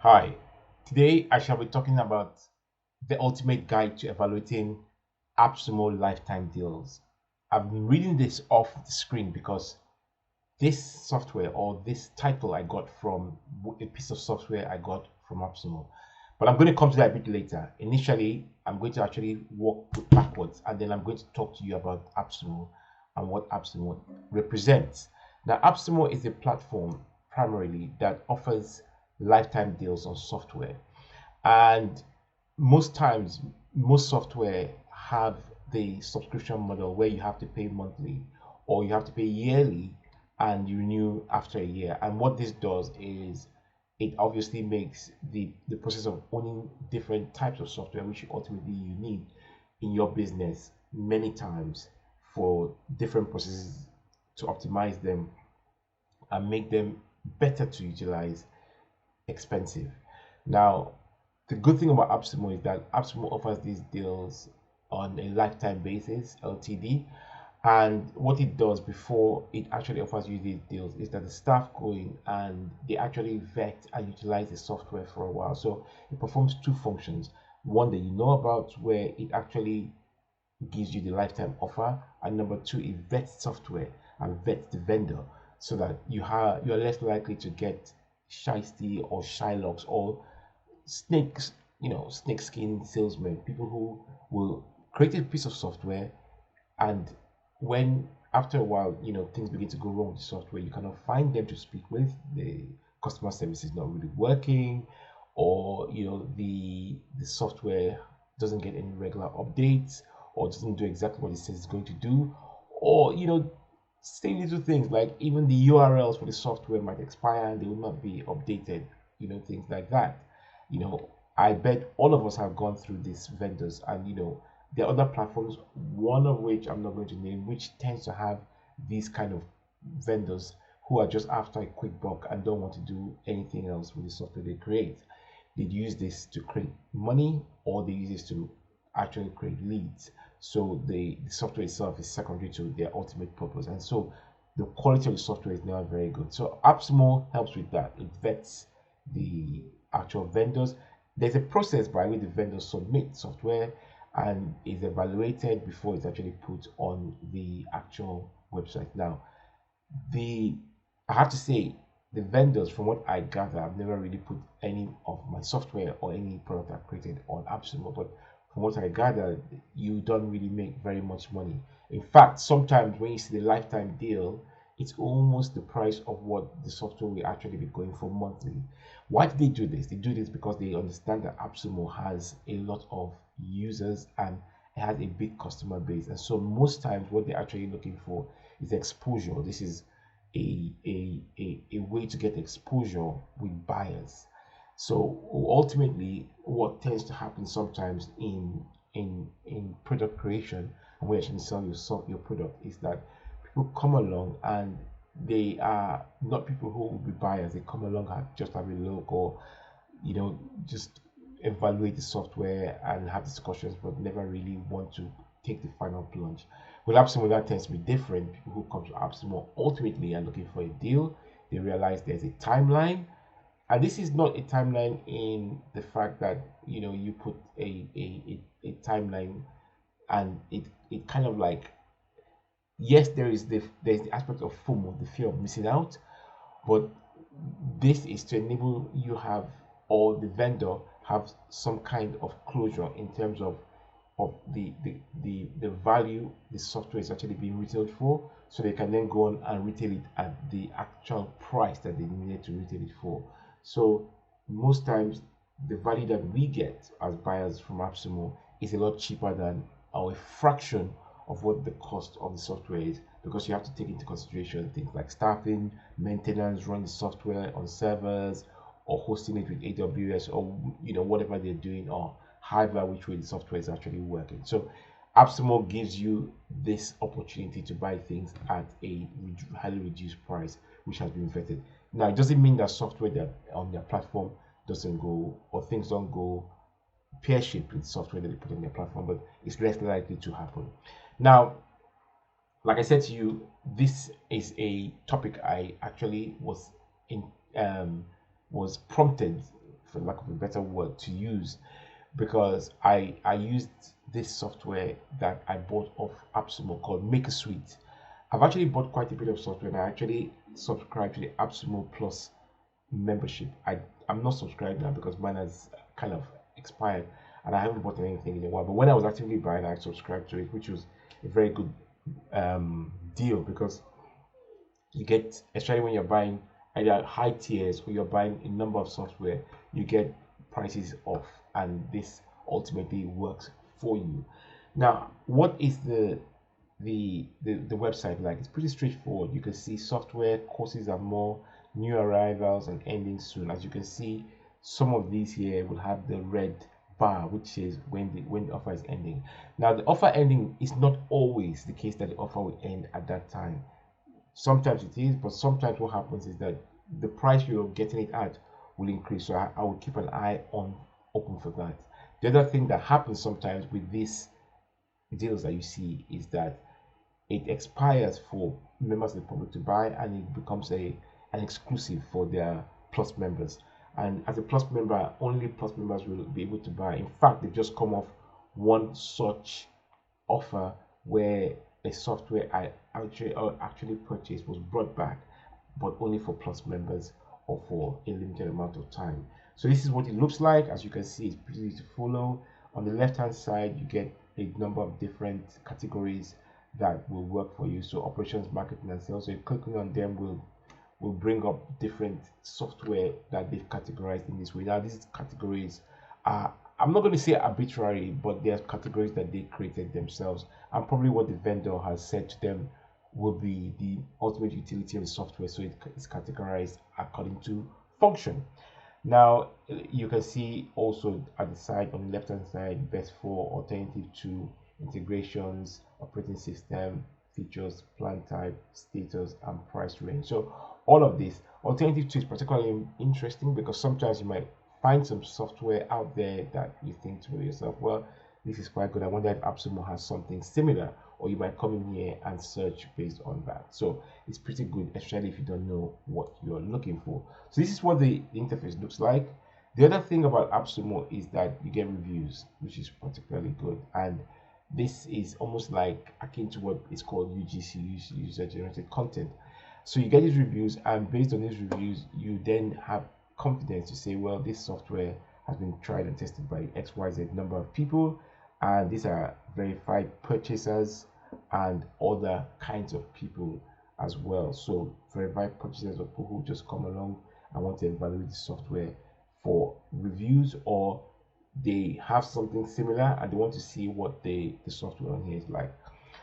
Hi, today I shall be talking about the ultimate guide to evaluating AppSumo lifetime deals. I've been reading this off the screen because this software or this title I got from a piece of software I got from AppSumo. But I'm going to come to that a bit later. Initially, I'm going to actually walk backwards and then I'm going to talk to you about AppSumo and what AppSumo represents. Now, AppSumo is a platform primarily that offers lifetime deals on software. And most times, most software have the subscription model where you have to pay monthly or you have to pay yearly and you renew after a year. And what this does is it obviously makes the process of owning different types of software, which ultimately you need in your business many times for different processes to optimize them and make them better to utilize, expensive. Now, the good thing about AppSumo is that AppSumo offers these deals on a lifetime basis, LTD. And what it does before it actually offers you these deals is that the staff go in and they actually vet and utilize the software for a while. So it performs two functions. One that you know about, where it actually gives you the lifetime offer, and number two, it vets software and vets the vendor so that you're less likely to get shisty or shylocks or snakes, snake skin salesmen, people who will create a piece of software and when after a while, things begin to go wrong with the software, you cannot find them to speak with. The customer service is not really working, or the software doesn't get any regular updates, or doesn't do exactly what it says it's going to do, or same little things like even the URLs for the software might expire and they will not be updated, things like that. I bet all of us have gone through these vendors, and there are other platforms, one of which I'm not going to name, which tends to have these kind of vendors who are just after a quick buck and don't want to do anything else with the software they create. They use this to create money or they use this to actually create leads. So the software itself is secondary to their ultimate purpose. And so the quality of the software is not very good. So AppSumo helps with that. It vets the actual vendors. There's a process by which the vendors submit software and is evaluated before it's actually put on the actual website. Now, the I have to say the vendors, from what I gather, I've never really put any of my software or any product I've created on AppSumo, but from what I gather, you don't really make very much money. In fact, sometimes when you see the lifetime deal, it's almost the price of what the software will actually be going for monthly. Why do they do this? They do this because they understand that AppSumo has a lot of users and it has a big customer base. And so most times what they're actually looking for is exposure. This is a way to get exposure with buyers. So ultimately, what tends to happen sometimes in product creation and when you actually sell your product is that people come along and they are not people who will be buyers. They come along and just have a look or just evaluate the software and have discussions, but never really want to take the final plunge. With AppSumo, that tends to be different. People who come to AppSumo ultimately are looking for a deal. They realize there's a timeline, and this is not a timeline in the fact that you put a timeline and it kind of like, yes, there's the aspect of FOMO, the fear of missing out, but this is to enable you have or the vendor have some kind of closure in terms of the value the software is actually being retailed for, so they can then go on and retail it at the actual price that they needed to retail it for. So most times the value that we get as buyers from AppSumo is a lot cheaper than or a fraction of what the cost of the software is, because you have to take into consideration things like staffing, maintenance, run the software on servers, or hosting it with AWS, or whatever they're doing, or however which way the software is actually working. So AppSumo gives you this opportunity to buy things at a highly reduced price, which has been vetted. Now, it doesn't mean that software that on their platform doesn't go or things don't go pear-shaped with software that they put on their platform, but it's less likely to happen. Now, like I said to you, this is a topic I actually in um, was prompted for lack of a better word, to use, because I used this software that I bought off AppSumo called MakerSuite. I've actually bought quite a bit of software, and I actually subscribe to the AppSumo Plus membership. I'm not subscribed now because mine has kind of expired, and I haven't bought anything in a while. But when I was actively buying, I subscribed to it, which was a very good deal, because you get, especially when you're buying either high tiers or you're buying a number of software, you get prices off, and this ultimately works for you. Now, what is the website like? It's pretty straightforward. You can see software, courses and more, new arrivals and ending soon. As you can see, some of these here will have the red bar which says when the offer is ending. Now, the offer ending is not always the case that the offer will end at that time. Sometimes it is, but sometimes what happens is that the price you're getting it at will increase. So I will keep an eye on open for that. The other thing that happens sometimes with these deals that you see is that it expires for members of the public to buy, and it becomes an exclusive for their plus members. And as a plus member, only plus members will be able to buy. In fact, they've just come off one such offer where a software I actually purchased was brought back, but only for plus members or for a limited amount of time. So this is what it looks like. As you can see, it's pretty easy to follow. On the left hand side, you get a number of different categories that will work for you. So operations, marketing and sales. So clicking on them will bring up different software that they've categorized in this way. Now these categories are, I'm not going to say arbitrary, but they're categories that they created themselves, and probably what the vendor has said to them will be the ultimate utility of the software. So it's categorized according to function. Now you can see also at the side, on the left hand side, best for, alternative to, integrations, operating system, features, plan type, status and price range. So all of this, alternative to, is particularly interesting because sometimes you might find some software out there that you think to yourself, well, this is quite good, I wonder if AppSumo has something similar, or you might come in here and search based on that. So it's pretty good, especially if you don't know what you're looking for. So this is what the interface looks like. The other thing about AppSumo is that you get reviews, which is particularly good, and this is almost like akin to what is called UGC, user generated content. So you get these reviews, and based on these reviews, you then have confidence to say, well, this software has been tried and tested by XYZ number of people, and these are verified purchasers and other kinds of people as well. So verified purchasers of people who just come along and want to evaluate the software for reviews, or they have something similar and they want to see what the software on here is like.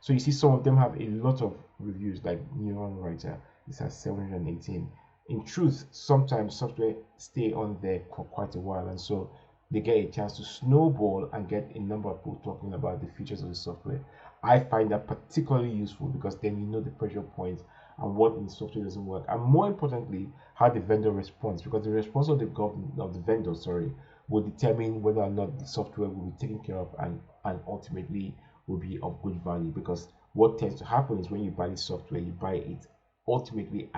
So you see some of them have a lot of reviews, like Neuron Writer. This has 718. In truth, sometimes software stay on there for quite a while, and so they get a chance to snowball and get a number of people talking about the features of the software. I find that particularly useful because then you know the pressure points and what in the software doesn't work, and more importantly, how the vendor responds, because the response of the government of the vendor, sorry, will determine whether or not the software will be taken care of and ultimately will be of good value. Because what tends to happen is when you buy the software, you buy it ultimately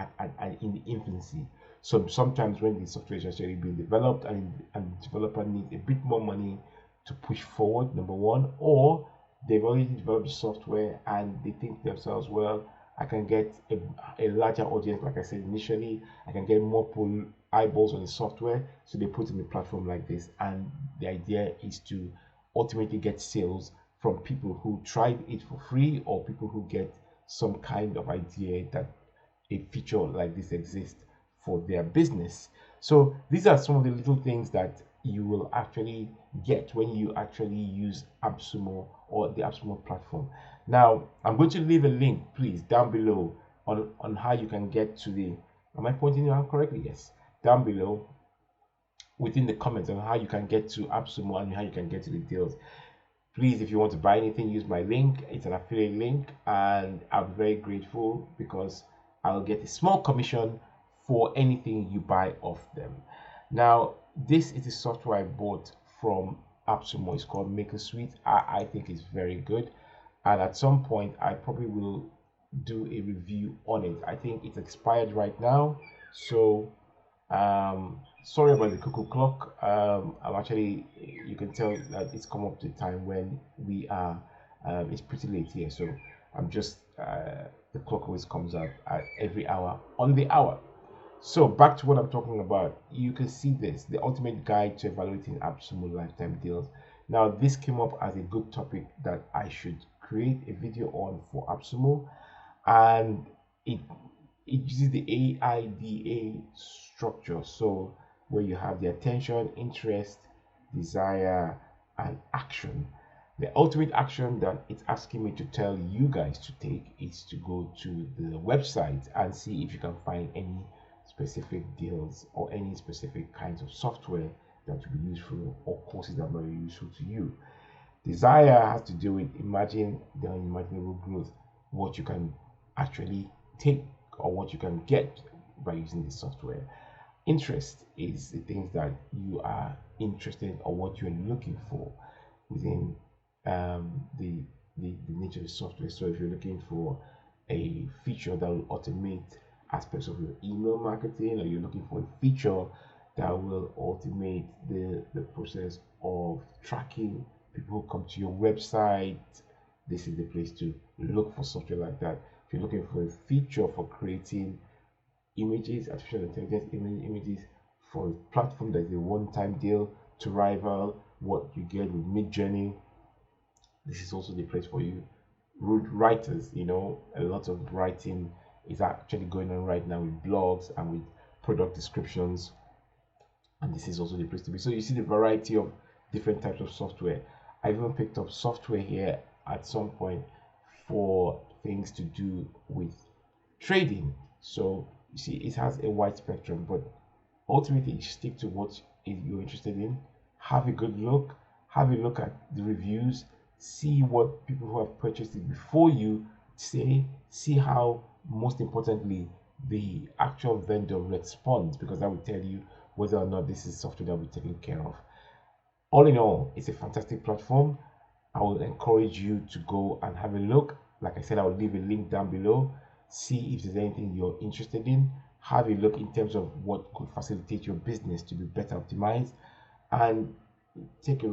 in the infancy. So sometimes when the software is actually being developed and the developer needs a bit more money to push forward, number one, or they've already developed the software and they think to themselves, well, I can get a larger audience, like I said initially, I can get more eyeballs on the software, so they put in a platform like this, and the idea is to ultimately get sales from people who tried it for free, or people who get some kind of idea that a feature like this exists for their business. So these are some of the little things that you will actually get when you actually use AppSumo or the AppSumo platform. Now, I'm going to leave a link, please, down below on how you can get to the, am I pointing you out correctly? Yes, down below within the comments on how you can get to AppSumo and how you can get to the deals. Please, if you want to buy anything, use my link. It's an affiliate link, and I'm very grateful because I'll get a small commission for anything you buy off them. Now, this is the software I bought from AppSumo. It's called MakerSuite. I think it's very good, and at some point I probably will do a review on it. I think it's expired right now, so Sorry about the cuckoo clock. I'm actually, you can tell that it's come up to time when we are, it's pretty late here. So I'm just, the clock always comes out at every hour on the hour. So back to what I'm talking about. You can see this, the ultimate guide to evaluating AppSumo lifetime deals. Now, this came up as a good topic that I should create a video on for AppSumo, and it it uses the AIDA structure. So where you have the attention, interest, desire, and action. The ultimate action that it's asking me to tell you guys to take is to go to the website and see if you can find any specific deals or any specific kinds of software that will be useful or courses that might be useful to you. Desire has to do with imagine the unimaginable growth, what you can actually take or what you can get by using the software. Interest is the things that you are interested in or what you're looking for within the nature of the software. So if you're looking for a feature that will automate aspects of your email marketing, or you're looking for a feature that will automate the process of tracking people who come to your website, this is the place to look for software like that. If you're looking for a feature for creating images, artificial intelligence images for a platform that is a one-time deal to rival what you get with Midjourney, this is also the place for you. Writers, a lot of writing is actually going on right now with blogs and with product descriptions, and this is also the place to be. So you see the variety of different types of software. I even picked up software here at some point for things to do with trading. So you see it has a wide spectrum, but ultimately you stick to what you're interested in. Have a good look, have a look at the reviews, see what people who have purchased it before you say, see how, most importantly, the actual vendor responds, because that will tell you whether or not this is software that will be taken care of. All in all, it's a fantastic platform. I will encourage you to go and have a look. Like I said, I will leave a link down below. See if there's anything you're interested in. Have a look in terms of what could facilitate your business to be better optimized, and take a,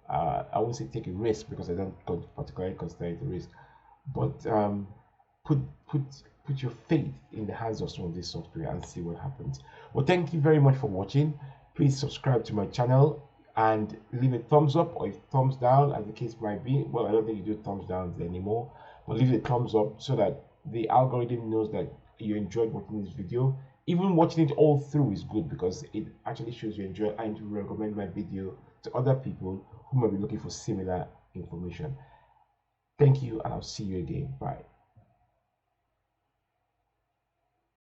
I won't say take a risk, because I don't particularly consider it a risk, but put put put your faith in the hands of some of this software and see what happens. Well, thank you very much for watching. Please subscribe to my channel and leave a thumbs up or a thumbs down, as the case might be. Well, I don't think you do thumbs downs anymore, but leave a thumbs up so that the algorithm knows that you enjoyed watching this video. Even watching it all through is good, because it actually shows you enjoy, and to recommend my video to other people who might be looking for similar information. Thank you, and I'll see you again. Bye.